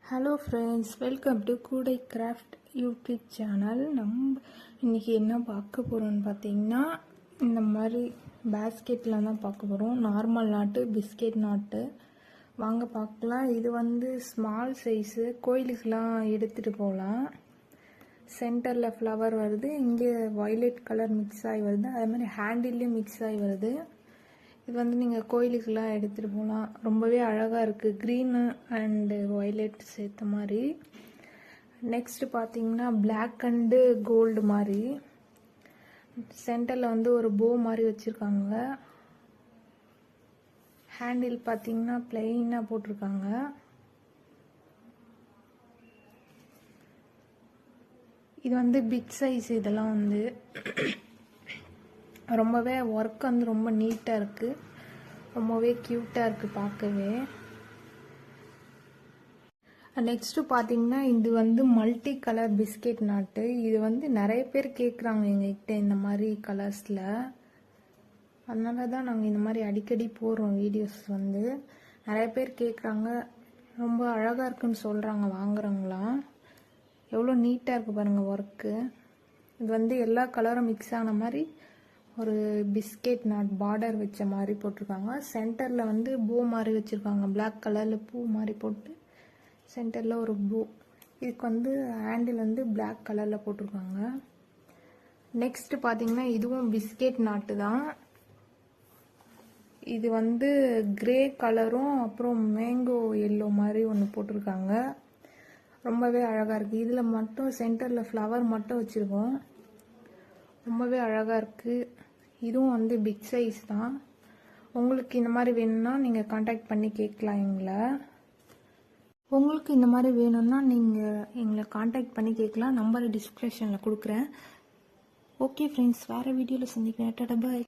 Hello friends, welcome to கூடை craft YouTube channel. இன்றைக்கி என்ன பார்க்க போகிறோம்னு பார்த்தீங்கன்னா, இந்த மாதிரி பேஸ்கெட்டில் தான் பார்க்க போகிறோம். நார்மல் நாட்டு, பிஸ்கெட் நாட்டு வாங்க பார்க்கலாம். இது ஸ்மால் சைஸு, கோயிலுக்கெலாம் எடுத்துகிட்டு போகலாம். சென்டரில் ஃப்ளவர் வருது, இங்கே வயலட் கலர் மிக்ஸ் ஆகி வருது, அதே மாதிரி ஹேண்டில்லையும் மிக்ஸ் ஆகி வருது. இது நீங்கள் கோயிலுக்கெல்லாம் எடுத்துகிட்டு போகலாம். ரொம்பவே அழகாக இருக்குது, க்ரீனு அண்டு வயலட் சேர்த்த மாதிரி. நெக்ஸ்ட்டு பார்த்தீங்கன்னா பிளாக் அண்டு கோல்டு மாதிரி சென்டரில் ஒரு போ மாதிரி வச்சுருக்காங்க. ஹேண்டில் பார்த்தீங்கன்னா பிளெயினாக போட்டிருக்காங்க. இது பிக் சைஸ். இதெல்லாம் ரொம்பவே ஒர்க் ரொம்ப நீட்டாக இருக்குது, ரொம்பவே க்யூட்டாக இருக்குது பார்க்கவே. நெக்ஸ்ட்டு பார்த்தீங்கன்னா இது மல்டி கலர் பிஸ்கெட் நாட்டு. இது நிறைய பேர் கேட்குறாங்க எங்ககிட்ட இந்த மாதிரி கலர்ஸில். அதனால தான் நாங்கள் இந்த மாதிரி அடிக்கடி போடுறோம் வீடியோஸ். நிறைய பேர் கேட்குறாங்க, ரொம்ப அழகாக இருக்குன்னு சொல்கிறாங்க வாங்குறவங்களாம். எவ்வளோ நீட்டாக இருக்குது பாருங்கள் ஒர்க்கு. இது எல்லா கலரும் மிக்ஸ் ஆன மாதிரி ஒரு பிஸ்கெட் நாட் பார்டர் வச்ச மாதிரி போட்டிருக்காங்க. சென்டரில் பூ மாதிரி வச்சுருக்காங்க, பிளாக் கலரில் பூ மாதிரி போட்டு சென்டரில் ஒரு பூ. இதுக்கு ஹேண்டில் பிளாக் கலரில் போட்டிருக்காங்க. நெக்ஸ்ட்டு பார்த்தீங்கன்னா இதுவும் பிஸ்கெட் நாட்டு தான். இது கிரே கலரும் அப்புறம் மேங்கோ எல்லோ மாதிரி ஒன்று போட்டிருக்காங்க. ரொம்பவே அழகாக இருக்குது. இதில் மட்டும் சென்டரில் ஃப்ளவர் மட்டும் வச்சுருக்கோம். ரொம்பவே அழகாக இருக்குது. இதுவும் பிக் சைஸ் தான். உங்களுக்கு இந்த மாதிரி வேணும்னா நீங்கள் காண்டாக்ட் பண்ணி கேட்கலாம் எங்களை. உங்களுக்கு இந்த மாதிரி வேணும்னா நீங்கள் எங்களை காண்டாக்ட் பண்ணி கேட்கலாம். நம்பர் டிஸ்கிரிப்ஷனில் கொடுக்குறேன். ஓகே ஃப்ரெண்ட்ஸ், வேறு வீடியோவில் சந்திக்கிறேன். டாடா, பாய்.